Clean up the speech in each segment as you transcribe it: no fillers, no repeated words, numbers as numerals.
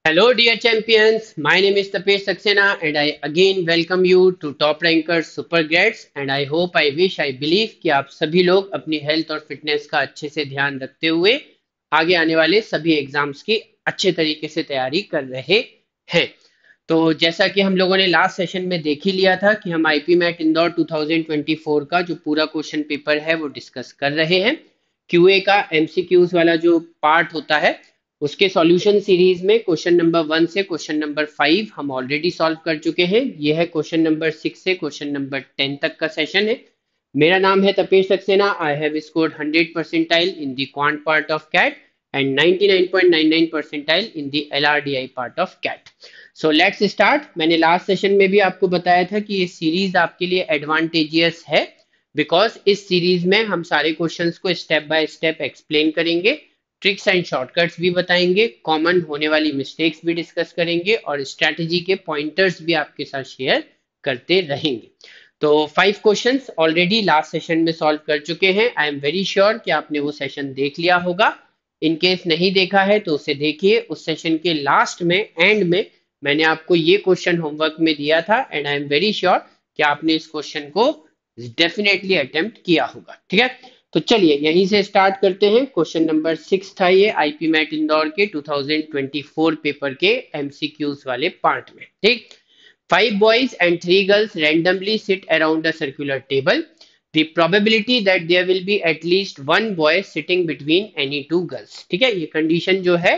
Hello, dear champions. My name is Tapesh Saxena, and I again welcome you to Top Ranker Super Grades. And I hope, I wish, I believe कि आप सभी लोग अपनी health और fitness का अच्छे से ध्यान रखते हुए आगे आने वाले सभी एग्जाम्स की अच्छे तरीके से तैयारी कर रहे हैं। तो जैसा कि हम लोगों ने लास्ट सेशन में देख ही लिया था कि हम आईपी मैट इंदौर 2024 का जो पूरा क्वेश्चन पेपर है वो डिस्कस कर रहे हैं। क्यूए का एमसीक्यूज वाला जो पार्ट होता है उसके सॉल्यूशन सीरीज में क्वेश्चन नंबर 1 से क्वेश्चन नंबर 5 हम ऑलरेडी सॉल्व कर चुके हैं। यह है क्वेश्चन नंबर 6 से क्वेश्चन नंबर 10 तक का सेशन है। मेरा नाम है Tapesh Saxena. I have scored 100 percentile in the quant part of CAT and 99.99 percentile in the LRDI part of CAT. So let's start. मैंने लास्ट सेशन में भी आपको बताया था कि ये सीरीज आपके लिए एडवांटेजियस है बिकॉज इस सीरीज में हम सारे क्वेश्चंस को स्टेप बाय स्टेप एक्सप्लेन करेंगे, ट्रिक्स एंड शॉर्टकट्स भी बताएंगे, कॉमन होने वाली मिस्टेक्स भी डिस्कस करेंगे और स्ट्रैटेजी के पॉइंटर्स भी आपके साथ शेयर करते रहेंगे। तो 5 क्वेश्चंस ऑलरेडी लास्ट सेशन में सॉल्व कर चुके हैं। आई एम वेरी श्योर कि आपने वो सेशन देख लिया होगा। इन केस नहीं देखा है तो उसे देखिए। उस सेशन के लास्ट में एंड में मैंने आपको ये क्वेश्चन होमवर्क में दिया था and I am very sure कि आपने इस क्वेश्चन को डेफिनेटली अटेम्प्ट किया होगा। ठीक है, तो चलिए यहीं से स्टार्ट करते हैं। क्वेश्चन नंबर 6 था ये आईपी मैट इंदौर के 2024 पेपर के एमसीक्यूज वाले पार्ट में। ठीक, 5 boys and 3 girls randomly sit around a circular table. The probability that there will be at least one boy sitting between any two girls. ठीक है, ये कंडीशन जो है,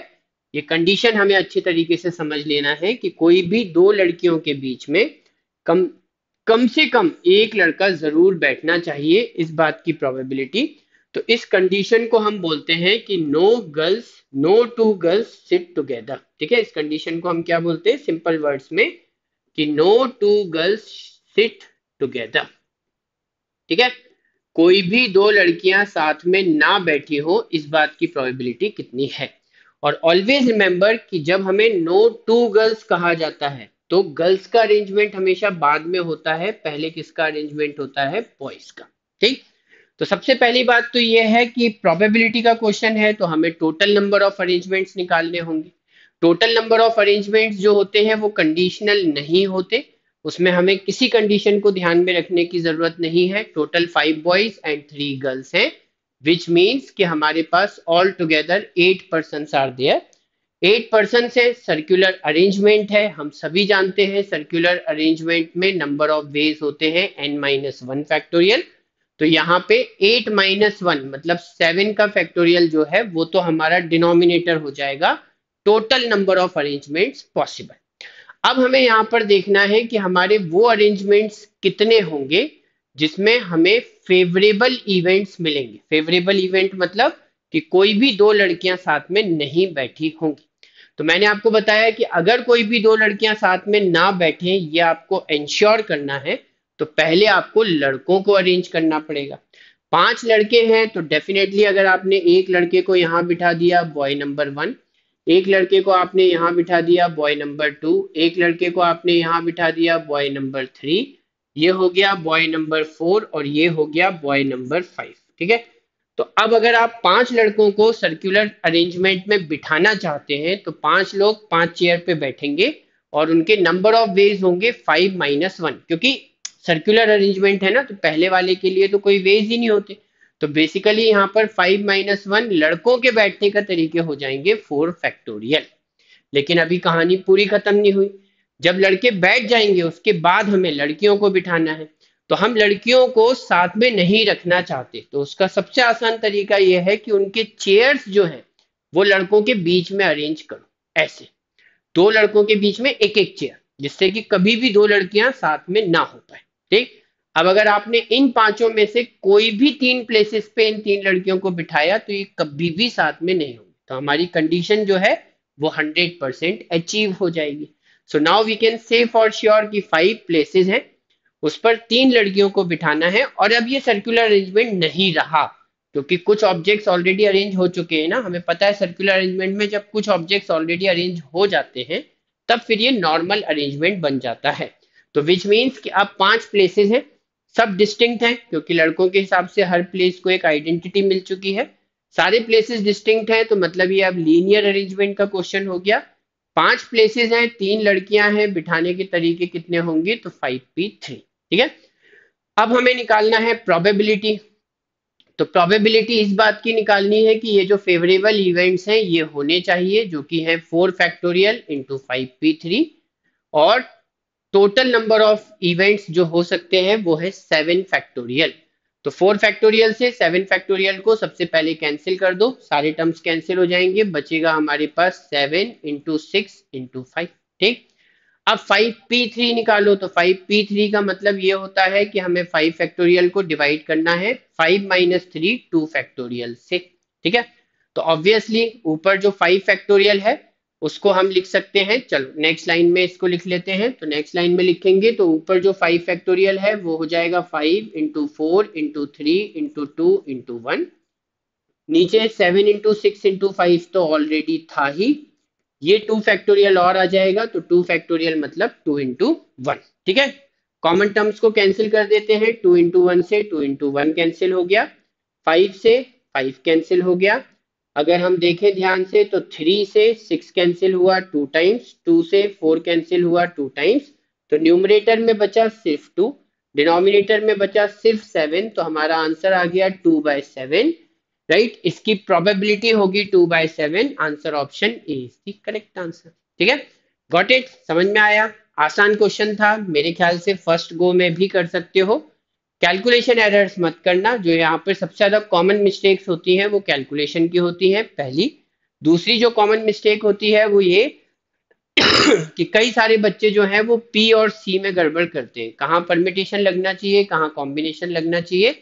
ये कंडीशन हमें अच्छी तरीके से समझ लेना है कि कोई भी दो लड़कियों के बीच में कम कम से कम एक लड़का जरूर बैठना चाहिए, इस बात की प्रोबेबिलिटी। तो इस कंडीशन को हम बोलते हैं कि no two girls sit together. ठीक है, इस कंडीशन को हम क्या बोलते हैं सिंपल वर्ड्स में कि no two girls sit together. ठीक है, कोई भी दो लड़कियां साथ में ना बैठी हो, इस बात की प्रोबेबिलिटी कितनी है। और ऑलवेज रिमेंबर कि जब हमें नो टू गर्ल्स कहा जाता है तो गर्ल्स का अरेंजमेंट हमेशा बाद में होता है, पहले किसका अरेंजमेंट होता है, बॉयज का। ठीक, तो सबसे पहली बात तो ये है कि प्रोबेबिलिटी का क्वेश्चन है तो हमें टोटल नंबर ऑफ अरेंजमेंट्स निकालने होंगे। टोटल नंबर ऑफ अरेंजमेंट्स जो होते हैं वो कंडीशनल नहीं होते, उसमें हमें किसी कंडीशन को ध्यान में रखने की जरूरत नहीं है। टोटल 5 बॉयज एंड 3 गर्ल्स हैं, विच मीन्स कि हमारे पास all together 8 person are there. 8 person है, सर्कुलर अरेंजमेंट है। हम सभी जानते हैं सर्कुलर अरेंजमेंट में नंबर ऑफ वेज होते हैं n-1 फैक्टोरियल। तो यहाँ पे 8-1 मतलब 7 का फैक्टोरियल जो है वो तो हमारा डिनोमिनेटर हो जाएगा total number of arrangements possible. अब हमें यहाँ पर देखना है कि हमारे वो अरेंजमेंट्स कितने होंगे जिसमें हमें फेवरेबल इवेंट्स मिलेंगे। फेवरेबल इवेंट मतलब कि कोई भी दो लड़कियां साथ में नहीं बैठी होंगी। तो मैंने आपको बताया कि अगर कोई भी दो लड़कियां साथ में ना बैठे, ये आपको इंश्योर करना है तो पहले आपको लड़कों को अरेंज करना पड़ेगा। 5 लड़के हैं तो डेफिनेटली अगर आपने एक लड़के को यहाँ बिठा दिया बॉय नंबर 1, एक लड़के को आपने यहाँ बिठा दिया बॉय नंबर 2, एक लड़के को आपने यहाँ बिठा दिया बॉय नंबर 3, ये हो गया बॉय नंबर 4 और ये हो गया बॉय नंबर 5। ठीक है, तो अब अगर आप 5 लड़कों को सर्कुलर अरेंजमेंट में बिठाना चाहते हैं तो 5 लोग 5 चेयर पे बैठेंगे और उनके नंबर ऑफ वेज होंगे 5-1, क्योंकि सर्कुलर अरेंजमेंट है ना, तो पहले वाले के लिए तो कोई वेज ही नहीं होते। तो बेसिकली यहाँ पर 5-1 लड़कों के बैठने का तरीके हो जाएंगे 4 फैक्टोरियल। लेकिन अभी कहानी पूरी खत्म नहीं हुई। जब लड़के बैठ जाएंगे उसके बाद हमें लड़कियों को बिठाना है। तो हम लड़कियों को साथ में नहीं रखना चाहते तो उसका सबसे आसान तरीका यह है कि उनके चेयर्स जो है वो लड़कों के बीच में अरेंज करो। ऐसे दो लड़कों के बीच में एक एक चेयर, जिससे कि कभी भी दो लड़कियां साथ में ना हो पाए। ठीक, अब अगर आपने इन पांचों में से कोई भी 3 प्लेसेस पे इन 3 लड़कियों को बिठाया तो ये कभी भी साथ में नहीं होंगे। तो हमारी कंडीशन जो है वो 100% अचीव हो जाएगी। So now we can say for sure कि 5 प्लेसेस हैं, उस पर 3 लड़कियों को बिठाना है। और अब ये सर्कुलर अरेंजमेंट नहीं रहा क्योंकि कुछ ऑब्जेक्ट्स ऑलरेडी अरेंज हो चुके हैं ना। हमें पता है सर्कुलर अरेंजमेंट में जब कुछ ऑब्जेक्ट्स ऑलरेडी अरेंज हो जाते हैं तब फिर ये नॉर्मल अरेंजमेंट बन जाता है। तो विच मीन्स कि अब 5 प्लेसेस हैं, सब डिस्टिंक्ट हैं क्योंकि लड़कों के हिसाब से हर प्लेस को एक आइडेंटिटी मिल चुकी है। सारे प्लेसेस डिस्टिंक्ट हैं तो मतलब ये अब लीनियर अरेंजमेंट का क्वेश्चन हो गया। 5 प्लेसेस हैं, 3 लड़कियां हैं, बिठाने के तरीके कितने होंगे? तो 5p3। ठीक है, अब हमें निकालना है प्रोबेबिलिटी। तो प्रोबेबिलिटी इस बात की निकालनी है कि ये जो फेवरेबल इवेंट्स हैं ये होने चाहिए, जो कि है 4 फैक्टोरियल इंटू 5p3, और टोटल नंबर ऑफ इवेंट्स जो हो सकते हैं वो है 7 फैक्टोरियल। तो 4 फैक्टोरियल से 7 फैक्टोरियल को सबसे पहले कैंसिल कर दो, सारे टर्म्स कैंसिल हो जाएंगे, बचेगा हमारे पास 7 इंटू 6 इंटू 5। ठीक, अब 5p3 निकालो। तो 5p3 का मतलब ये होता है कि हमें 5 फैक्टोरियल को डिवाइड करना है 5 माइनस 3 2 फैक्टोरियल से। ठीक है, तो ऑब्वियसली ऊपर जो 5 फैक्टोरियल है उसको हम लिख सकते हैं। चलो नेक्स्ट लाइन में इसको लिख लेते हैं। तो नेक्स्ट लाइन में लिखेंगे तो ऊपर जो 5 फैक्टोरियल है वो हो जाएगा 5 इंटू 4 इंटू 3 इंटू 2 इंटू 1। नीचे 7 इंटू 6 इंटू 5 तो ऑलरेडी था ही, ये 2 फैक्टोरियल और आ जाएगा, तो 2 फैक्टोरियल मतलब 2 इंटू 1। ठीक है, कॉमन टर्म्स को कैंसिल कर देते हैं। 2 इंटू 1 से 2 इंटू 1 कैंसिल हो गया, 5 से 5 कैंसिल हो गया। अगर हम देखें ध्यान से तो 3 से 6 कैंसिल हुआ 2 टाइम्स, 2 से 4 कैंसिल हुआ 2 टाइम्स, तो न्यूमरेटर में बचा सिर्फ 2, डिनोमिनेटर में बचा सिर्फ 7। तो हमारा आंसर आ गया 2/7। राइट, इसकी प्रोबेबिलिटी होगी 2/7। Answer option A is the correct answer. ठीक है, गॉट इट, समझ में आया? आसान क्वेश्चन था, मेरे ख्याल से फर्स्ट गो में भी कर सकते हो। कैलकुलेशन एरर्स मत करना। जो यहाँ पर सबसे ज्यादा कॉमन मिस्टेक्स होती हैं वो कैलकुलेशन की होती हैं, पहली। दूसरी जो कॉमन मिस्टेक होती है वो ये कि कई सारे बच्चे जो हैं वो पी और सी में गड़बड़ करते हैं, कहाँ परमिटेशन लगना चाहिए, कहाँ कॉम्बिनेशन लगना चाहिए।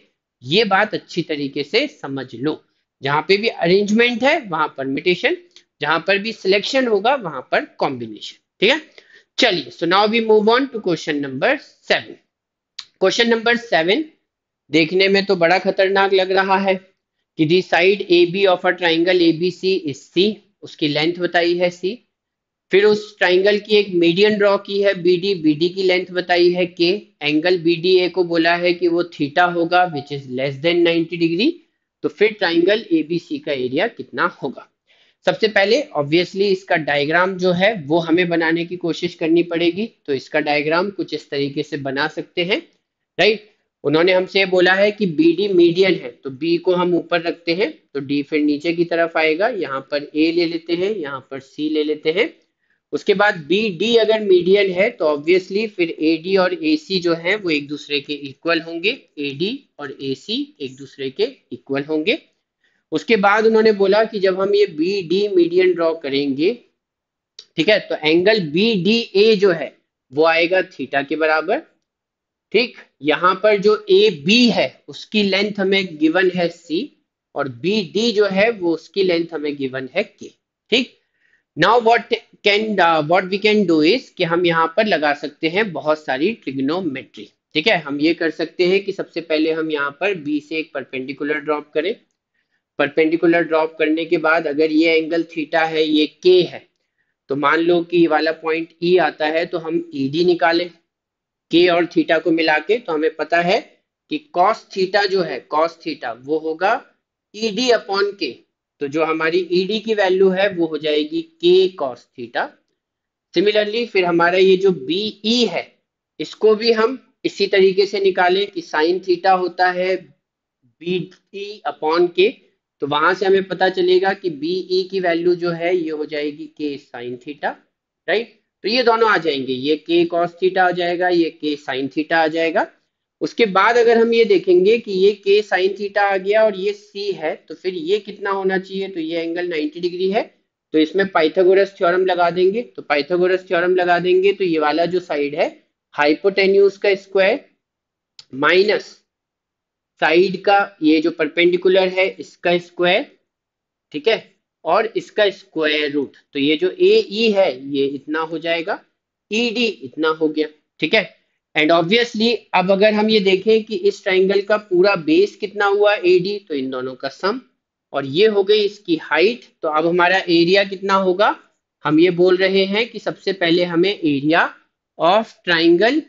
ये बात अच्छी तरीके से समझ लो, जहां पे भी अरेंजमेंट है वहां परमिटेशन, जहां पर भी सिलेक्शन होगा वहां पर कॉम्बिनेशन। ठीक है, चलिए, so now we move on to question number 7। Question number 7 देखने में तो बड़ा खतरनाक लग रहा है कि the side a b of a triangle a b c is c, उसकी लेंथ बताई है सी। फिर उस ट्राइंगल की एक मीडियन ड्रॉ की है बीडी, बीडी की लेंथ बताई है के, एंगल बीडीए को बोला है कि वो थीटा होगा which is less than 90 degree. तो फिर ट्राइंगल एबीसी का एरिया कितना होगा? सबसे पहले ऑब्वियसली इसका डायग्राम जो है वो हमें बनाने की कोशिश करनी पड़ेगी। तो इसका डायग्राम कुछ इस तरीके से बना सकते हैं। राइट, उन्होंने हमसे ये बोला है कि बी डी मीडियन है, तो बी को हम ऊपर रखते हैं, तो डी फिर नीचे की तरफ आएगा। यहाँ पर ए ले लेते हैं, यहाँ पर सी ले लेते हैं। उसके बाद बी डी अगर मीडियन है तो ऑब्वियसली फिर ए डी और ए सी जो है वो एक दूसरे के इक्वल होंगे, ए डी और ए सी एक दूसरे के इक्वल होंगे। उसके बाद उन्होंने बोला कि जब हम ये बी डी मीडियन ड्रॉ करेंगे, ठीक है, तो एंगल बी डी ए जो है वो आएगा थीटा के बराबर। ठीक, यहाँ पर जो ए बी है उसकी लेंथ हमें गिवन है सी, और बी डी जो है वो उसकी लेंथ हमें गिवन है के। ठीक, now what we can do is कि हम यहाँ पर लगा सकते हैं बहुत सारी ट्रिग्नोमेट्री। ठीक है, हम ये कर सकते हैं कि सबसे पहले हम यहाँ पर बी से एक परपेंडिकुलर ड्रॉप करें। परपेंडिकुलर ड्रॉप करने के बाद अगर ये एंगल थीटा है, ये के है, तो मान लो कि ये वाला पॉइंट ई आता है, तो हम ई डी निकालें के और थीटा को मिला के। तो हमें पता है कि कॉस थीटा जो है, कॉस थीटा वो होगा ई डी अपॉन के। तो जो हमारी ई डी की वैल्यू है वो हो जाएगी के कॉस थीटा। सिमिलरली फिर हमारा ये जो बी ई है इसको भी हम इसी तरीके से निकालें कि साइन थीटा होता है बी ई अपॉन के। तो वहां से हमें पता चलेगा कि बी ई की वैल्यू जो है ये हो जाएगी के साइन थीटा। राइट, तो ये दोनों आ जाएंगे, ये के कॉस थीटा आ जाएगा, ये के साइन थीटा आ जाएगा। उसके बाद अगर हम ये देखेंगे कि ये के साइन थीटा आ गया और ये सी है, तो फिर ये कितना होना चाहिए? तो ये एंगल 90 डिग्री है, तो इसमें पाइथागोरस थ्योरम लगा देंगे। तो पाइथागोरस थ्योरम लगा देंगे तो ये वाला जो साइड है हाइपोटेन्यूज का स्क्वायर माइनस साइड का ये जो परपेंडिकुलर है इसका स्क्वायर, ठीक है, और इसका स्क्वायर रूट। तो ये जो ए ई है ये इतना हो जाएगा, ई डी इतना हो गया। ठीक है, एंड ऑब्वियसली अब अगर हम ये देखें कि इस ट्राइंगल का पूरा बेस कितना हुआ ए डी, तो इन दोनों का सम, और ये हो गई इसकी हाइट। तो अब हमारा एरिया कितना होगा? हम ये बोल रहे हैं कि सबसे पहले हमें area of triangle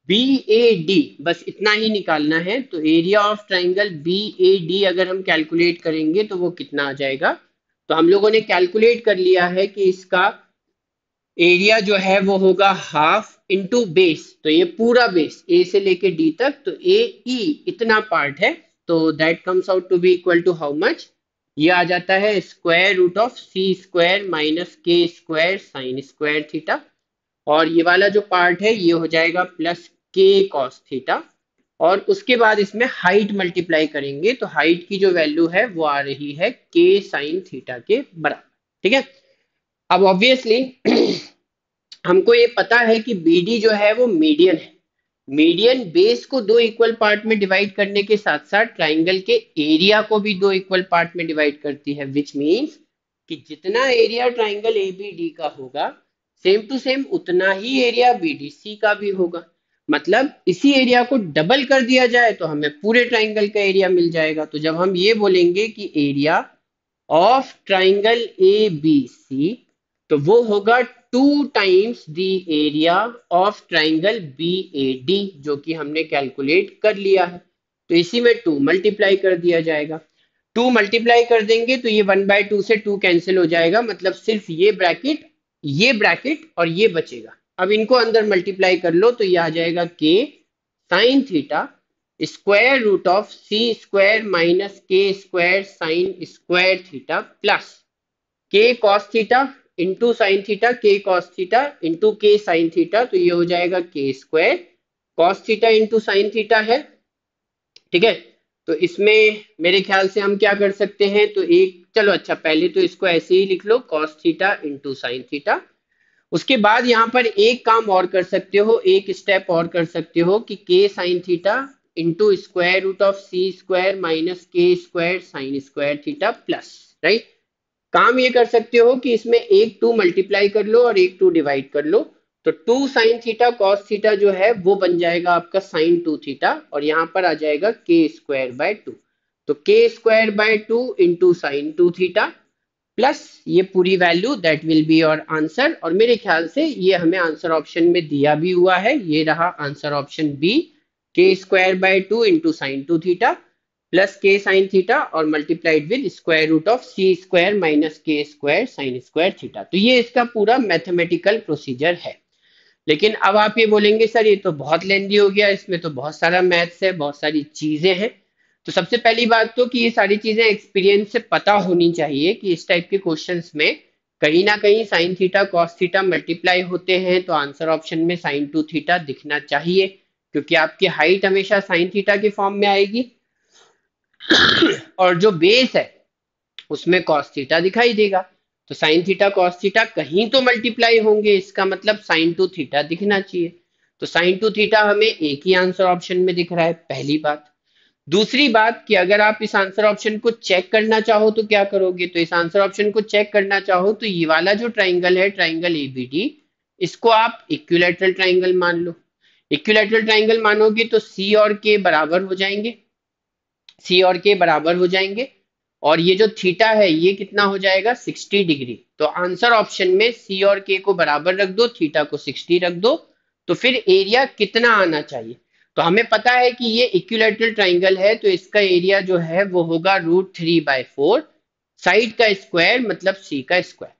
B A D बस इतना ही निकालना है। तो area of triangle B A D अगर हम कैलकुलेट करेंगे तो वो कितना आ जाएगा? तो हम लोगों ने कैलकुलेट कर लिया है कि इसका एरिया जो है वो होगा हाफ इंटू बेस, तो ये पूरा बेस ए से लेके डी तक, तो ए ई इतना पार्ट है, तो that comes out to be equal to how much, ये आ जाता है square root of C square minus के स्क्वायर साइन स्क्वायर थीटा, और ये वाला जो पार्ट है ये हो जाएगा प्लस के कॉस थीटा, और उसके बाद इसमें हाइट मल्टीप्लाई करेंगे तो हाइट की जो वैल्यू है वो आ रही है के साइन थीटा के बराबर। ठीक है, अब ऑब्वियसली हमको ये पता है कि BD जो है वो मीडियन है। मीडियन बेस को दो इक्वल पार्ट में डिवाइड करने के साथ साथ ट्राइंगल के एरिया को भी दो इक्वल पार्ट में डिवाइड करती है, विच मीन्स कि जितना एरिया ट्राइंगल ABD का होगा सेम टू सेम उतना ही एरिया BDC का भी होगा। मतलब इसी एरिया को डबल कर दिया जाए तो हमें पूरे ट्राइंगल का एरिया मिल जाएगा। तो जब हम ये बोलेंगे कि एरिया ऑफ ट्राइंगल ABC, तो वो होगा 2 times the area of triangle BAD, जो कि हमने कैलकुलेट कर लिया है। तो इसी में 2 मल्टीप्लाई कर दिया जाएगा। 2 मल्टीप्लाई कर देंगे तो ये 1/2 से 2 कैंसिल हो जाएगा, मतलब सिर्फ ये ब्रैकेट और ये बचेगा। अब इनको अंदर मल्टीप्लाई कर लो तो ये आ जाएगा k sine theta square root of C square minus के square sine square theta plus k cos theta into sine theta, k cos theta into k sine theta, तो ये हो जाएगा k square cos theta into sine theta है। ठीक है, तो इसमें मेरे ख्याल से हम क्या कर सकते हैं, तो एक चलो अच्छा पहले तो इसको ऐसे ही लिख लो cos theta into sine theta. उसके बाद यहाँ पर एक काम और कर सकते हो, एक स्टेप और कर सकते हो कि k sine theta into square root of C square minus के square sine square theta plus, right. काम ये कर सकते हो कि इसमें एक 2 मल्टीप्लाई कर लो और एक 2 डिवाइड कर लो, तो 2 साइन थीटा कॉस थीटा जो है वो बन जाएगा आपका साइन 2 थीटा, और यहाँ पर आ जाएगा के स्क्वायर बाय 2, तो के square by 2 into sine 2 theta plus ये पूरी value, that will be your answer. और मेरे ख्याल से ये हमें आंसर ऑप्शन में दिया भी हुआ है, ये रहा answer option B, K square by 2 into sine 2 theta plus K sine theta और multiplied with square root of C square minus के स्क्वायर साइन स्क्वायर थीटा। तो ये इसका पूरा मैथमेटिकल प्रोसीजर है। लेकिन अब आप ये बोलेंगे सर ये तो बहुत लेंदी हो गया, इसमें तो बहुत सारा मैथ्स है, बहुत सारी चीजें हैं। तो सबसे पहली बात तो कि ये सारी चीजें एक्सपीरियंस से पता होनी चाहिए कि इस टाइप के क्वेश्चंस में कहीं ना कहीं sine theta cos theta multiply होते हैं, तो आंसर ऑप्शन में साइन 2 थीटा दिखना चाहिए, क्योंकि आपकी हाइट हमेशा साइन थीटा के फॉर्म में आएगी और जो बेस है उसमें कॉस थीटा दिखाई देगा, तो साइन थीटा कॉस थीटा कहीं तो मल्टीप्लाई होंगे, इसका मतलब साइन 2 थीटा दिखना चाहिए। तो साइन 2 थीटा हमें एक ही आंसर ऑप्शन में दिख रहा है, पहली बात। दूसरी बात कि अगर आप इस आंसर ऑप्शन को चेक करना चाहो तो क्या करोगे, तो इस आंसर ऑप्शन को चेक करना चाहो तो ये वाला जो ट्राइंगल है ट्राइंगल ABD, इसको आप इक्विलैटरल ट्राइंगल मान लो। इक्विलैटरल ट्राइंगल मानोगे तो सी और के बराबर हो जाएंगे, सी और के बराबर हो जाएंगे, और ये जो थीटा है ये कितना हो जाएगा 60 डिग्री। तो आंसर ऑप्शन में सी और के को बराबर रख दो, थीटा को 60 रख दो, तो फिर एरिया कितना आना चाहिए। तो हमें पता है कि ये इक्विलैटरल ट्राइंगल है, तो इसका एरिया जो है वो होगा √3/4, साइड का स्क्वायर मतलब सी का स्क्वायर,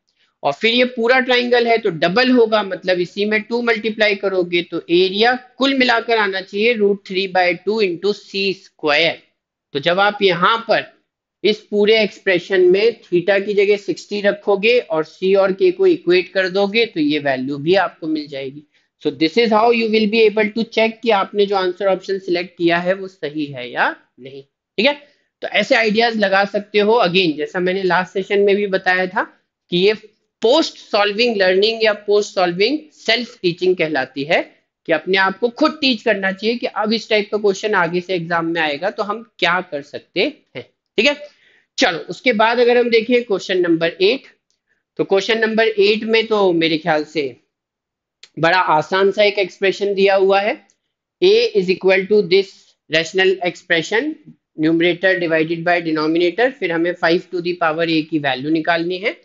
और फिर ये पूरा ट्राइंगल है तो डबल होगा, मतलब इसी में 2 मल्टीप्लाई करोगे तो एरिया कुल मिलाकर आना चाहिए √3/2 इंटू सी स्क्वायर। तो जब आप यहाँ पर इस पूरे एक्सप्रेशन में थीटा की जगह 60 रखोगे और सी और के को इक्वेट कर दोगे तो ये वैल्यू भी आपको मिल जाएगी। So this is how you will be able to check कि आपने जो आंसर ऑप्शन सिलेक्ट किया है वो सही है या नहीं। ठीक है, तो ऐसे आइडियाज लगा सकते हो। अगेन जैसा मैंने लास्ट सेशन में भी बताया था कि ये पोस्ट सॉल्विंग लर्निंग या पोस्ट सॉल्विंग सेल्फ टीचिंग कहलाती है, कि अपने आप को खुद टीच करना चाहिए कि अब इस टाइप का क्वेश्चन आगे से एग्जाम में आएगा तो हम क्या कर सकते हैं। ठीक है, चलो उसके बाद अगर हम देखें क्वेश्चन नंबर 8, तो क्वेश्चन नंबर 8 में तो मेरे ख्याल से बड़ा आसान सा एक एक्सप्रेशन दिया हुआ है, a is equal to this rational expression numerator divided by denominator, फिर हमें 5 टू द पावर a की वैल्यू निकालनी है।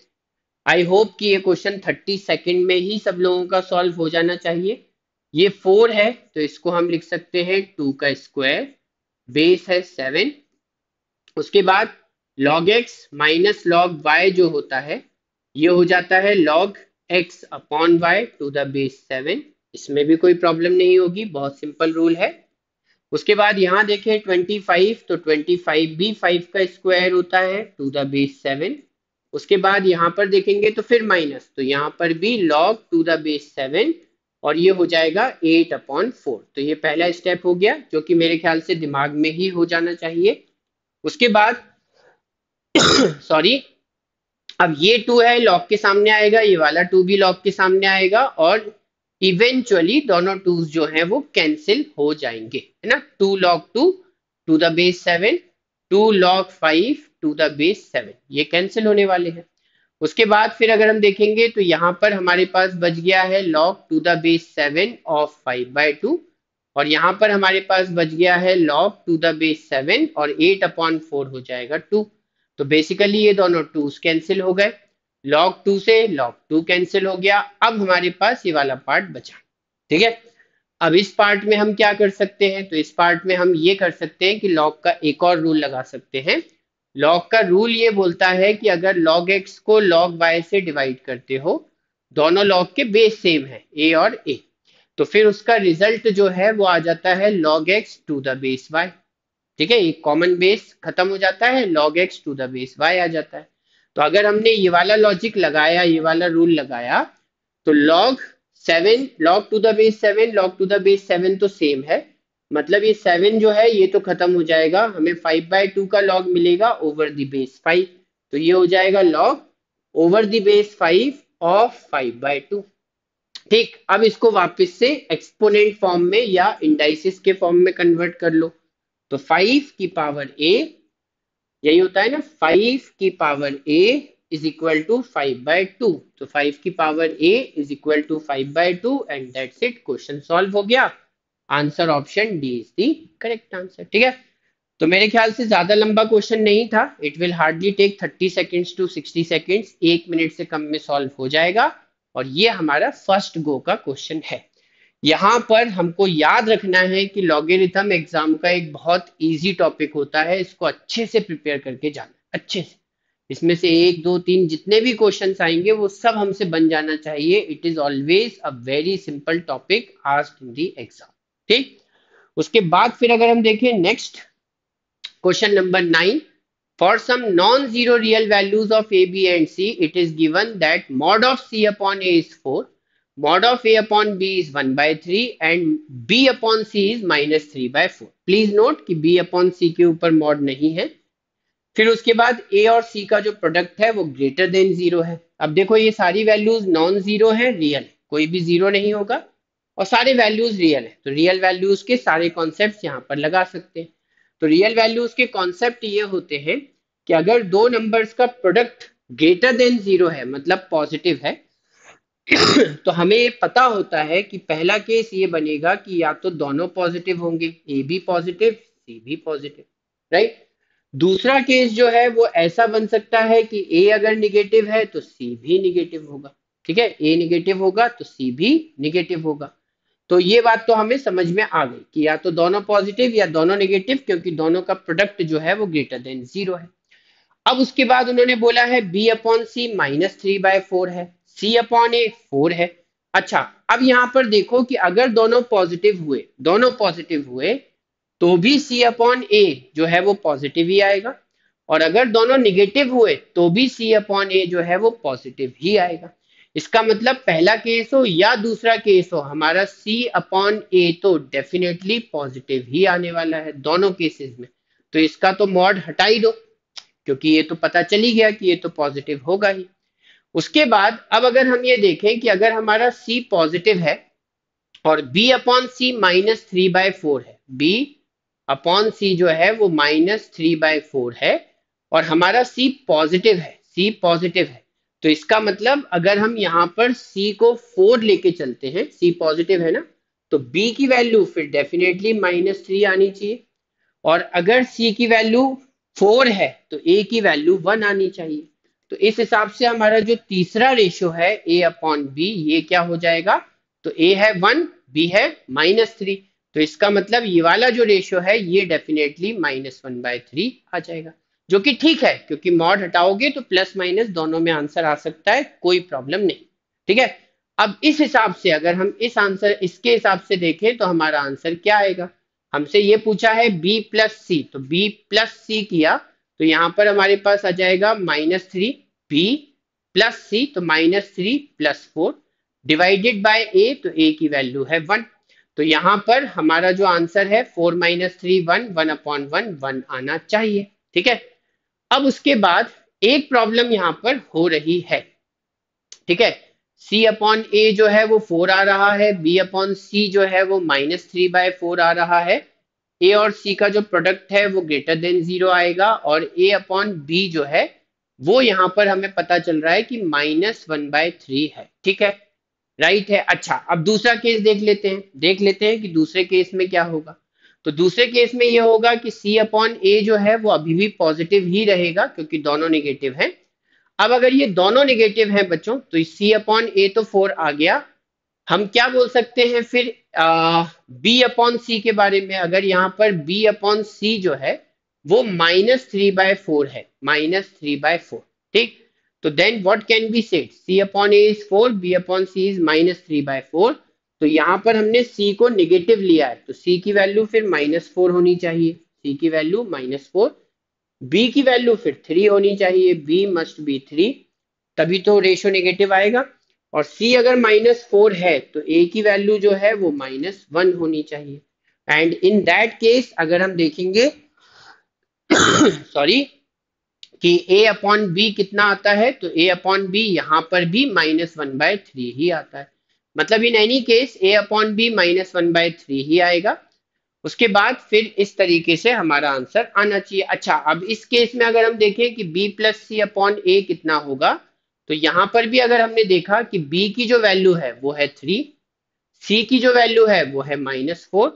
आई होप कि ये क्वेश्चन 30 सेकंड में ही सब लोगों का सॉल्व हो जाना चाहिए। ये 4 है तो इसको हम लिख सकते हैं 2 का स्क्वायर, बेस है 7, उसके बाद log x minus log y जो होता है ये हो जाता है log x upon Y to the base 7। इसमें भी कोई प्रॉब्लम नहीं होगी, बहुत सिंपल रूल है। उसके बाद यहाँ देखें 25, तो 25 भी 5 का स्क्वायर होता है टू द बेस 7। उसके बाद यहाँ पर देखेंगे तो फिर माइनस, तो यहाँ पर भी log टू द बेस 7, और ये हो जाएगा 8/4। तो ये पहला स्टेप हो गया जो कि मेरे ख्याल से दिमाग में ही हो जाना चाहिए। उसके बाद सॉरी, अब ये 2 है लॉग के सामने आएगा, ये वाला 2 भी लॉग के सामने आएगा, और इवेंचुअली दोनों 2's जो हैं वो कैंसिल हो जाएंगे, है ना। 2 log 2 to the base 7, 2 log 5 to the base 7, ये कैंसिल होने वाले हैं। उसके बाद फिर अगर हम देखेंगे तो यहाँ पर हमारे पास बच गया है log to the base 7 of 5/2, और यहाँ पर हमारे पास बच गया है log टू द बेस 7, और 8/4 हो जाएगा 2। तो बेसिकली ये दोनों 2's कैंसिल हो गए, log 2 से log 2 कैंसिल हो गया। अब हमारे पास ये वाला पार्ट बचा, ठीक है। अब इस पार्ट में हम क्या कर सकते हैं, तो इस पार्ट में हम ये कर सकते हैं कि log का एक और रूल लगा सकते हैं। log का रूल ये बोलता है कि अगर log x को log y से डिवाइड करते हो, दोनों log के बेस सेम है a और a, तो फिर उसका रिजल्ट जो है वो आ जाता है log x to the base y। ठीक है, एक कॉमन बेस खत्म हो जाता है, log x to the base y आ जाता है। तो अगर हमने ये वाला लॉजिक लगाया, ये वाला रूल लगाया, तो log to the base 7, log to the base 7 तो सेम है, मतलब ये 7 जो है ये तो खत्म हो जाएगा, हमें 5/2 का log मिलेगा ओवर द बेस 5, तो ये हो जाएगा log over the base 5 of 5/2। ठीक, अब इसको वापस से एक्सपोनेंट फॉर्म में या इंडाइसिस के फॉर्म में कन्वर्ट कर लो। तो 5 की पावर a, यही होता है ना, 5 की power a is equal to 5/2। तो 5 की power a is equal to 5/2, and that's it, question solve हो गया। Answer option D is the correct answer. ठीक है, तो मेरे ख्याल से ज्यादा लंबा क्वेश्चन नहीं था, it will hardly take 30 seconds to 60 seconds, 1 minute से कम में सॉल्व हो जाएगा, और ये हमारा फर्स्ट गो का क्वेश्चन है। यहाँ पर हमको याद रखना है कि लॉगरिथम एग्जाम का एक बहुत इजी टॉपिक होता है, इसको अच्छे से प्रिपेयर करके जाना, अच्छे से। इसमें से 1 2 3 जितने भी क्वेश्चंस आएंगे वो सब हमसे बन जाना चाहिए। It is always a very simple topic asked in the exam. ठीक, उसके बाद फिर अगर हम देखें next question number 9, for some non-zero real values of a, b and c, it is given that mod of c upon a is 4, mod of a upon b is 1/3, and b upon c is -3/4। Please note कि b upon c के ऊपर mod नहीं है। फिर उसके बाद a और c का जो प्रोडक्ट है वो ग्रेटर देन जीरो है। अब देखो ये सारी वैल्यूज नॉन जीरो है, रियल है, कोई भी जीरो नहीं होगा, और सारे वैल्यूज रियल है, तो रियल वैल्यूज के सारे कॉन्सेप्ट यहाँ पर लगा सकते हैं। तो रियल वैल्यूज के कॉन्सेप्ट ये होते हैं कि अगर दो नंबर्स का प्रोडक्ट ग्रेटर देन जीरो है, मतलब पॉजिटिव है, तो हमें ये पता होता है कि पहला केस ये बनेगा कि या तो दोनों पॉजिटिव होंगे, ए भी पॉजिटिव सी भी पॉजिटिव, राइट। दूसरा केस जो है वो ऐसा बन सकता है कि ए अगर निगेटिव है तो सी भी निगेटिव होगा। ठीक है, ए निगेटिव होगा तो सी भी निगेटिव होगा। तो ये बात तो हमें समझ में आ गई कि या तो दोनों पॉजिटिव या दोनों नेगेटिव, क्योंकि दोनों का प्रोडक्ट जो है वो ग्रेटर देन जीरो है। अब उसके बाद उन्होंने बोला है b अपॉन सी -3/4 है, c अपॉन ए 4 है। अच्छा, अब यहाँ पर देखो कि अगर दोनों पॉजिटिव हुए, दोनों पॉजिटिव हुए, तो भी c अपॉन ए जो है वो पॉजिटिव ही आएगा, और अगर दोनों निगेटिव हुए तो भी c अपॉन ए जो है वो पॉजिटिव ही आएगा। इसका मतलब पहला केस हो या दूसरा केस हो, हमारा c अपॉन ए तो डेफिनेटली पॉजिटिव ही आने वाला है दोनों केसेस में। तो इसका तो मॉड हटा ही दो, क्योंकि ये तो पता चल ही गया कि ये तो पॉजिटिव होगा ही। उसके बाद अब अगर हम ये देखें कि अगर हमारा c पॉजिटिव है और b अपॉन सी -3/4 है, b अपॉन सी जो है वो -3/4 है, और हमारा c पॉजिटिव है, c पॉजिटिव है, तो इसका मतलब अगर हम यहाँ पर c को 4 लेके चलते हैं, c पॉजिटिव है ना, तो b की वैल्यू फिर डेफिनेटली -3 आनी चाहिए, और अगर c की वैल्यू 4 है तो a की वैल्यू 1 आनी चाहिए। तो इस हिसाब से हमारा जो तीसरा रेशियो है a अपॉन बी, ये क्या हो जाएगा, तो a है 1, b है -3, तो इसका मतलब ये वाला जो रेशियो है ये डेफिनेटली -1/3 आ जाएगा, जो कि ठीक है, क्योंकि मॉड हटाओगे तो प्लस माइनस दोनों में आंसर आ सकता है, कोई प्रॉब्लम नहीं। ठीक है। अब इस हिसाब से अगर हम इस आंसर इसके हिसाब से देखें तो हमारा आंसर क्या आएगा। हमसे ये पूछा है बी प्लस सी, तो बी प्लस सी किया तो यहाँ पर हमारे पास आ जाएगा -3, बी प्लस सी तो -3 + 4 डिवाइडेड बाय ए, तो ए की वैल्यू है 1। तो यहाँ पर हमारा जो आंसर है 4 - 3 1, 1/1 1 आना चाहिए। ठीक है। अब उसके बाद एक प्रॉब्लम यहाँ पर हो रही है। ठीक है। C अपॉन ए जो है वो 4 आ रहा है, B अपॉन सी जो है वो -3/4 आ रहा है। ए और सी का जो प्रोडक्ट है वो ग्रेटर देन 0 आएगा, और ए अपॉन बी जो है वो यहाँ पर हमें पता चल रहा है कि -1/3 है। ठीक है, राइट है। अच्छा, अब दूसरा केस देख लेते हैं कि दूसरे केस में क्या होगा। तो दूसरे केस में ये होगा कि C अपॉन ए जो है वो अभी भी पॉजिटिव ही रहेगा क्योंकि दोनों नेगेटिव हैं। अब अगर ये दोनों नेगेटिव हैं बच्चों, तो C अपॉन ए तो 4 आ गया। हम क्या बोल सकते हैं फिर बी अपॉन सी के बारे में। अगर यहाँ पर बी अपॉन सी जो है वो -3/4 है, -3/4। ठीक। तो then what can be said, C upon A is 4, B upon C is -3/4। तो यहाँ पर हमने सी को निगेटिव लिया है, तो सी की वैल्यू फिर -4 होनी चाहिए, सी की वैल्यू -4। बी की वैल्यू फिर 3 होनी चाहिए, बी मस्ट बी 3, तभी तो रेशो नेगेटिव आएगा। और सी अगर -4 है तो ए की वैल्यू जो है वो -1 होनी चाहिए। एंड इन दैट केस अगर हम देखेंगे सॉरी कि ए अपॉन बी कितना आता है, तो ए अपॉन बी यहाँ पर भी -1/3 ही आता है। मतलब in any case A upon B -1/3 ही आएगा। उसके बाद फिर इस तरीके से हमारा आंसर आना चाहिए। अच्छा, अब इस केस में अगर हम देखें कि b प्लस सी अपॉन ए कितना होगा, तो यहाँ पर भी अगर हमने देखा कि b की जो वैल्यू है वो है 3, c की जो वैल्यू है वो है -4,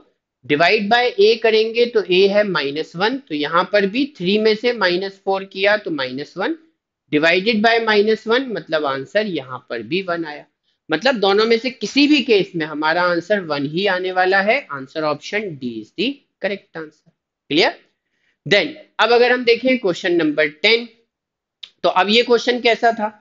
डिवाइड बाय a करेंगे तो a है -1, तो यहाँ पर भी 3 में से -4 किया तो -1, डिवाइडेड बाय -1, मतलब आंसर यहाँ पर भी 1 आया। मतलब दोनों में से किसी भी केस में हमारा आंसर 1 ही आने वाला है। Answer option D is the correct answer. Clear. Then अब अगर हम देखें क्वेश्चन नंबर 10, तो अब ये क्वेश्चन कैसा था।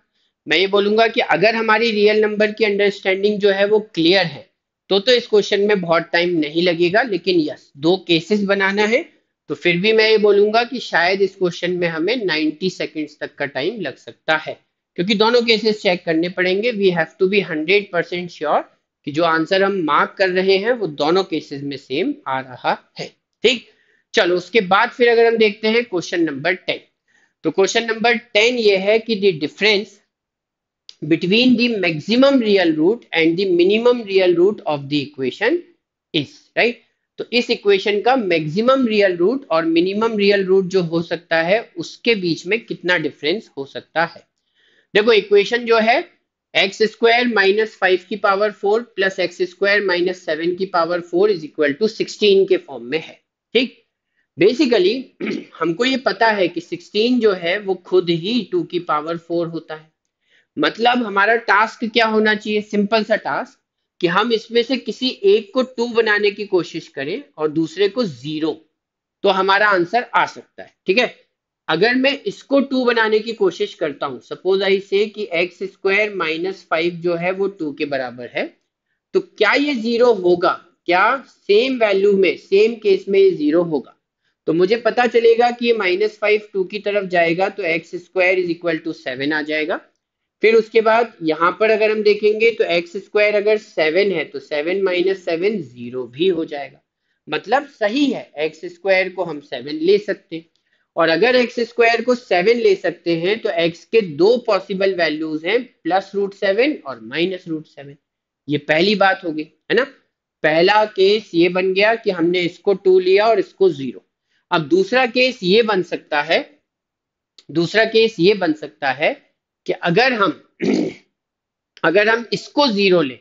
मैं ये बोलूंगा कि अगर हमारी रियल नंबर की अंडरस्टैंडिंग जो है वो क्लियर है तो इस क्वेश्चन में बहुत टाइम नहीं लगेगा। लेकिन यस, दो केसेस बनाना है तो फिर भी मैं ये बोलूंगा कि शायद इस क्वेश्चन में हमें 90 सेकेंड्स तक का टाइम लग सकता है, क्योंकि दोनों केसेस चेक करने पड़ेंगे। We have to be 100% sure कि जो आंसर हम मार्क कर रहे हैं वो दोनों केसेस में सेम आ रहा है। ठीक। चलो, उसके बाद फिर अगर हम देखते हैं क्वेश्चन नंबर 10, तो क्वेश्चन नंबर 10 ये है कि the difference between the maximum real root and the minimum real root of the equation is, right। तो इस इक्वेशन का मैक्सिमम रियल रूट और मिनिमम रियल रूट जो हो सकता है उसके बीच में कितना डिफरेंस हो सकता है। देखो, इक्वेशन जो है x² - 5 की पावर 4 प्लस x² - 7 की पावर 4 इज इक्वल टू 16 के फॉर्म में है। ठीक। बेसिकली हमको ये पता है कि 16 जो है वो खुद ही 2 की पावर 4 होता है। मतलब हमारा टास्क क्या होना चाहिए, सिंपल सा टास्क, कि हम इसमें से किसी एक को 2 बनाने की कोशिश करें और दूसरे को 0, तो हमारा आंसर आ सकता है। ठीक है। अगर मैं इसको 2 बनाने की कोशिश करता हूं, सपोज आई से कि x² - 5 जो है वो 2 के बराबर है, तो क्या ये 0 होगा? क्या सेम वैल्यू में, सेम केस में ये 0 होगा? तो मुझे पता चलेगा कि ये -5 2 की तरफ जाएगा तो x² = 7 आ जाएगा। फिर उसके बाद यहाँ पर अगर हम देखेंगे तो x² अगर 7 है तो 7 - 7 0 भी हो जाएगा। मतलब सही है, x² को हम 7 ले सकते हैं। और अगर x² को 7 ले सकते हैं तो x के दो पॉसिबल वैल्यूज हैं, +√7 और -√7। ये पहली बात होगी, है ना। पहला केस ये बन गया कि हमने इसको 2 लिया और इसको 0। अब दूसरा केस ये बन सकता है, दूसरा केस ये बन सकता है कि अगर हम अगर हम इसको 0 लें,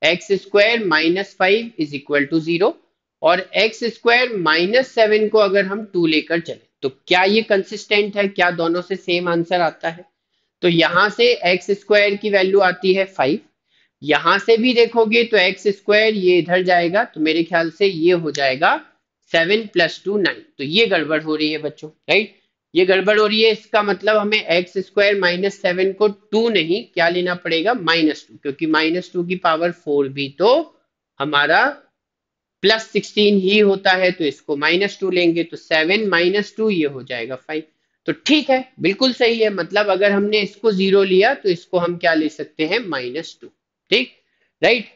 x² - 5 इज इक्वल टू 0, और x² - 7 को अगर हम 2 लेकर चले, तो क्या ये कंसिस्टेंट है? क्या दोनों से सेम आंसर आता है? तो यहां से x² की वैल्यू आती है 5, यहां से भी देखोगे तो x² ये इधर जाएगा, तो मेरे ख्याल से ये हो जाएगा 7 + 2 9। तो ये गड़बड़ हो रही है बच्चों, राइट। ये गड़बड़ हो रही है, इसका मतलब हमें एक्स स्क्वायर माइनस सेवन को टू नहीं क्या लेना पड़ेगा, माइनस टू, क्योंकि माइनस टू की पावर फोर भी तो हमारा प्लस सिक्सटीन ही होता है, तो इसको माइनस टू लेंगे तो सेवन माइनस टू ये हो जाएगा फाइव। तो ठीक है, बिल्कुल सही है, मतलब अगर हमने इसको जीरो लिया तो इसको हम क्या ले सकते हैं, माइनस टू। ठीक, राइट।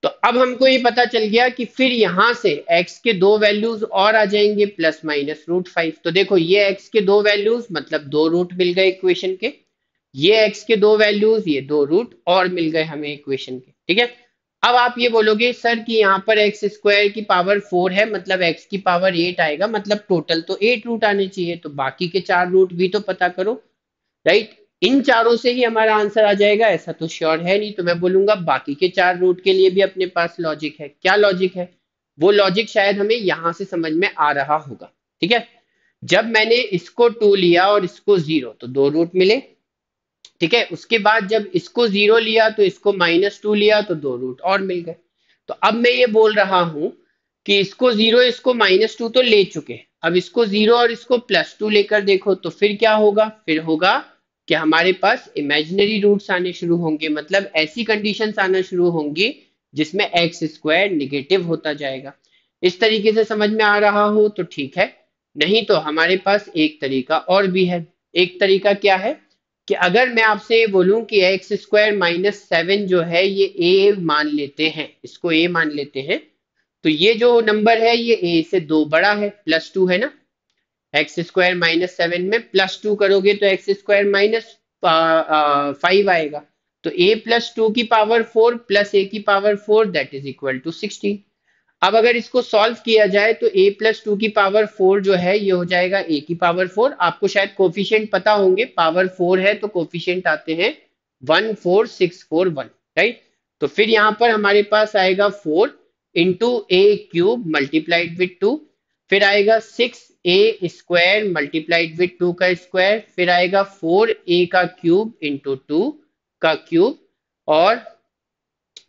तो अब हमको ये पता चल गया कि फिर यहां से x के दो वैल्यूज और आ जाएंगे प्लस माइनस रूट फाइव। तो देखो ये x के दो वैल्यूज मतलब दो रूट मिल गए इक्वेशन के, ये x के दो वैल्यूज ये दो रूट और मिल गए हमें इक्वेशन के। ठीक है, अब आप ये बोलोगे सर कि यहाँ पर एक्स स्क्वायर की पावर फोर है, मतलब x की पावर एट आएगा, मतलब टोटल तो एट रूट आने चाहिए, तो बाकी के चार रूट भी तो पता करो, राइट। इन चारों से ही हमारा आंसर आ जाएगा ऐसा तो श्योर है नहीं, तो मैं बोलूंगा बाकी के चार रूट के लिए भी अपने पास लॉजिक है। क्या लॉजिक है, वो लॉजिक शायद हमें यहां से समझ में आ रहा होगा। ठीक है, जब मैंने इसको टू लिया और इसको जीरो तो दो रूट मिले। ठीक है, उसके बाद जब इसको जीरो लिया तो इसको माइनस टू लिया तो दो रूट और मिल गए। तो अब मैं ये बोल रहा हूं कि इसको जीरो इसको माइनस टू तो ले चुके, अब इसको जीरो और इसको प्लस टू लेकर देखो तो फिर क्या होगा, फिर होगा कि हमारे पास इमेजिनरी रूट्स आने शुरू होंगे, मतलब ऐसी कंडीशंस आना शुरू होंगी जिसमें एक्स स्क्वायर निगेटिव होता जाएगा। इस तरीके से समझ में आ रहा हो तो ठीक है, नहीं तो हमारे पास एक तरीका और भी है। एक तरीका क्या है कि अगर मैं आपसे ये बोलूं कि एक्स स्क्वायर माइनस सेवन जो है ये ए मान लेते हैं, इसको ए मान लेते हैं, तो ये जो नंबर है ये ए से दो बड़ा है, प्लस टू है ना। एक्स स्क्वायर माइनस सेवन में प्लस टू करोगे तो एक्स स्क्वायर माइनस फाइव आएगा। तो ए प्लस टू की पावर फोर प्लस ए की power four that is equal to sixteen. अब अगर इसको सॉल्व किया जाए तो a प्लस टू की पावर फोर जो है ये हो जाएगा a की पावर फोर। आपको शायद कोफिशिएंट पता होंगे, पावर फोर है तो कोफिशिएंट आते हैं one four six four one, right. तो फिर यहाँ पर हमारे पास आएगा four into A cube multiplied with to, फिर आएगा six A square multiplied with to का स्क्वायर, फिर आएगा फोर ए का क्यूब इंटू टू का क्यूब, और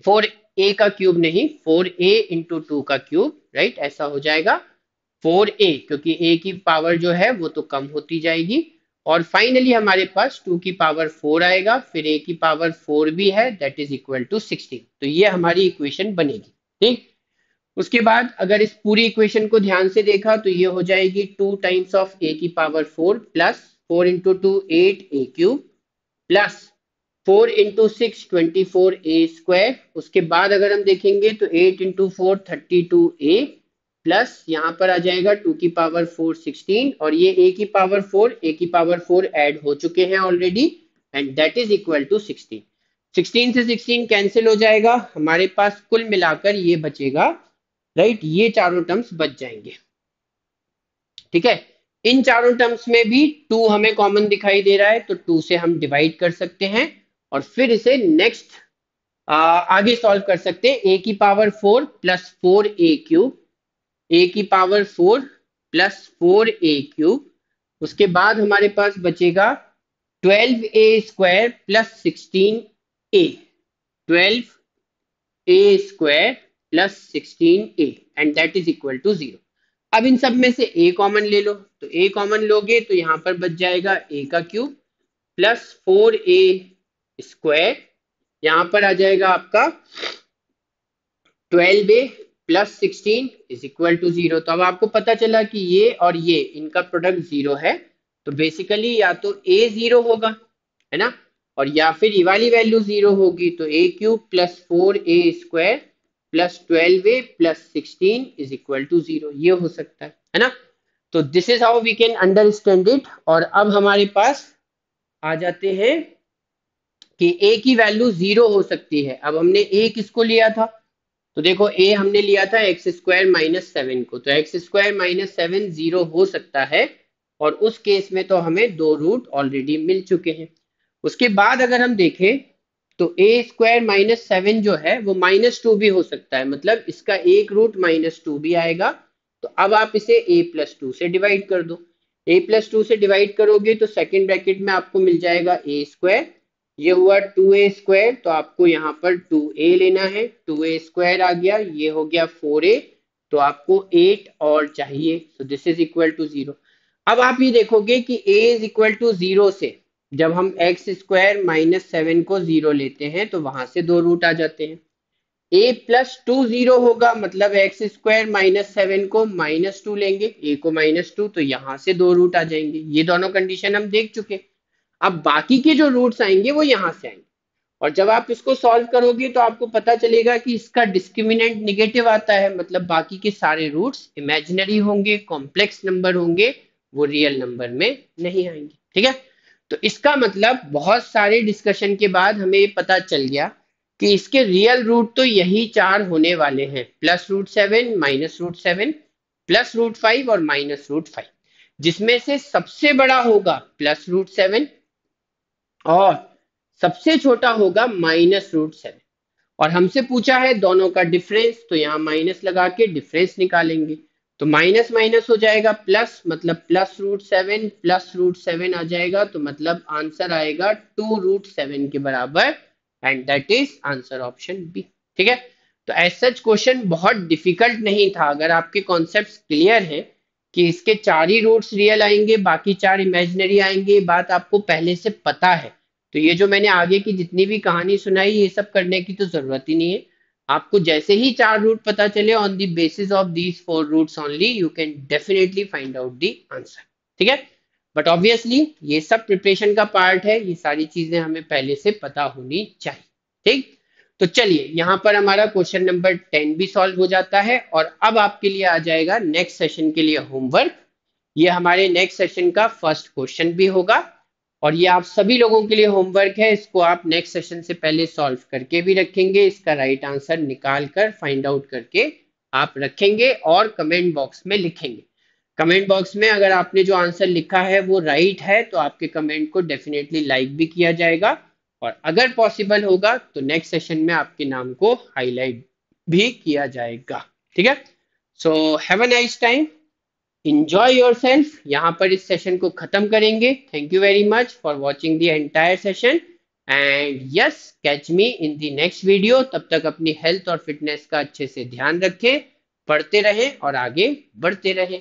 फोर ए का क्यूब नहीं, फोर ए इंटू टू का क्यूब, राइट। ऐसा हो जाएगा फोर ए, क्योंकि ए की पावर जो है वो तो कम होती जाएगी। और फाइनली हमारे पास टू की पावर फोर आएगा, फिर ए की पावर फोर भी है that is equal to sixteen. तो ये हमारी इक्वेशन बनेगी। ठीक, उसके बाद अगर इस पूरी इक्वेशन को ध्यान से देखा तो ये हो जाएगी टू टाइम्स ऑफ ए की power four plus four into two eight A cube plus four into six twenty four A square. उसके बाद अगर हम देखेंगे तो eight into four thirty two A plus यहाँ पर आ जाएगा टू की पावर फोर सिक्सटीन, और ये ए की पावर फोर ए की पावर फोर ऐड हो चुके हैं already, and that is equal to sixteen. Sixteen से सिक्सटीन कैंसिल हो जाएगा, हमारे पास कुल मिलाकर ये बचेगा, राइट। ये चारों टर्म्स बच जाएंगे। ठीक है, इन चारों टर्म्स में भी टू हमें कॉमन दिखाई दे रहा है, तो टू से हम डिवाइड कर सकते हैं और फिर इसे नेक्स्ट आगे सॉल्व कर सकते हैं। ए की power four plus four A cube, A की power four plus four A cube, उसके बाद हमारे पास बचेगा twelve A square plus sixteen A, twelve A square plus sixteen A, and that is equal to zero. अब इन सब में से a कॉमन ले लो, तो a कॉमन लोगे तो यहां पर बच जाएगा a का cube plus four A square, यहां पर आ जाएगा आपका twelve A plus sixteen is equal to zero. तो अब आपको पता चला कि ये और ये इनका प्रोडक्ट जीरो है, तो बेसिकली या तो a जीरो होगा, है ना, और या फिर ये वाली वैल्यू जीरो होगी, तो a cube plus four A square plus twelve A plus sixteen is equal to zero, ये हो सकता है ना। तो this is how we can understand it. और अब हमारे पास आ जाते हैं कि a की वैल्यू जीरो हो सकती है। अब हमने a किसको लिया था, तो देखो a हमने लिया था एक्स स्क्वायर माइनस सेवन को, तो X square minus seven zero हो सकता है, और उस केस में तो हमें दो रूट ऑलरेडी मिल चुके हैं। उसके बाद अगर हम देखें तो ए स्क्वायर माइनस सेवन जो है वो माइनस टू भी हो सकता है, मतलब इसका एक रूट माइनस टू भी आएगा। तो अब आप इसे ए प्लस टू से डिवाइड कर दो, ए प्लस टू से डिवाइड करोगे तो सेकेंड ब्रैकेट में आपको मिल जाएगा ए स्क्वायर, ये हुआ टू ए स्क्वायर, तो आपको यहाँ पर टू ए लेना है, टू ए स्क्वायर आ गया, ये हो गया फोर ए, तो आपको एट और चाहिए, तो this is equal to zero. अब आप ये देखोगे कि a इज इक्वल टू 0 से जब हम एक्स स्क्वायर माइनस 7 को 0 लेते हैं तो वहां से दो रूट आ जाते हैं। a प्लस टू 0 होगा, मतलब एक्स स्क्वायर माइनस 7 को माइनस 2 लेंगे, a को माइनस 2, तो यहाँ से दो रूट आ जाएंगे। ये दोनों कंडीशन हम देख चुके। अब बाकी के जो रूट्स आएंगे वो यहाँ से आएंगे, और जब आप इसको सॉल्व करोगे तो आपको पता चलेगा कि इसका डिस्क्रिमिनेंट निगेटिव आता है, मतलब बाकी के सारे रूट्स इमेजिनरी होंगे, कॉम्प्लेक्स नंबर होंगे, वो रियल नंबर में नहीं आएंगे। ठीक है, तो इसका मतलब बहुत सारे डिस्कशन के बाद हमें ये पता चल गया कि इसके रियल रूट तो यही चार होने वाले हैं, +√7, -√7, +√5 और -√5, जिसमें से सबसे बड़ा होगा +√7 और सबसे छोटा होगा -√7। और हमसे पूछा है दोनों का डिफरेंस, तो यहाँ माइनस लगा के डिफरेंस निकालेंगे। तो माइनस माइनस हो जाएगा प्लस, मतलब +√7 +√7 आ जाएगा, तो मतलब आंसर आएगा 2√7 के बराबर, and that is answer option B. ठीक है, तो एज सच क्वेश्चन बहुत डिफिकल्ट नहीं था। अगर आपके कॉन्सेप्ट्स क्लियर हैं कि इसके चार ही रूट्स रियल आएंगे, बाकी चार इमेजिनरी आएंगे, ये बात आपको पहले से पता है, तो ये जो मैंने आगे की जितनी भी कहानी सुनाई, ये सब करने की तो जरूरत ही नहीं है। आपको जैसे ही चार रूट पता चले, on the basis of these four roots only you can definitely find out the answer. ठीक है, बट ऑब्वियसली ये सब प्रिपरेशन का पार्ट है, ये सारी चीजें हमें पहले से पता होनी चाहिए। ठीक, तो चलिए यहाँ पर हमारा क्वेश्चन नंबर 10 भी सॉल्व हो जाता है, और अब आपके लिए आ जाएगा नेक्स्ट सेशन के लिए होमवर्क। ये हमारे नेक्स्ट सेशन का फर्स्ट क्वेश्चन भी होगा, और ये आप सभी लोगों के लिए होमवर्क है। इसको आप नेक्स्ट सेशन से पहले सॉल्व करके भी रखेंगे, इसका राइट आंसर निकाल कर फाइंड आउट करके आप रखेंगे और कमेंट बॉक्स में लिखेंगे। कमेंट बॉक्स में अगर आपने जो आंसर लिखा है वो राइट है तो आपके कमेंट को डेफिनेटली लाइक भी किया जाएगा, और अगर पॉसिबल होगा तो नेक्स्ट सेशन में आपके नाम को हाईलाइट भी किया जाएगा। ठीक है, so have a nice time, enjoy yourself। यहाँ पर इस सेशन को खत्म करेंगे। Thank you very much for watching the entire session, and yes, catch me in the next video. तब तक अपनी हेल्थ और फिटनेस का अच्छे से ध्यान रखें, पढ़ते रहें और आगे बढ़ते रहें।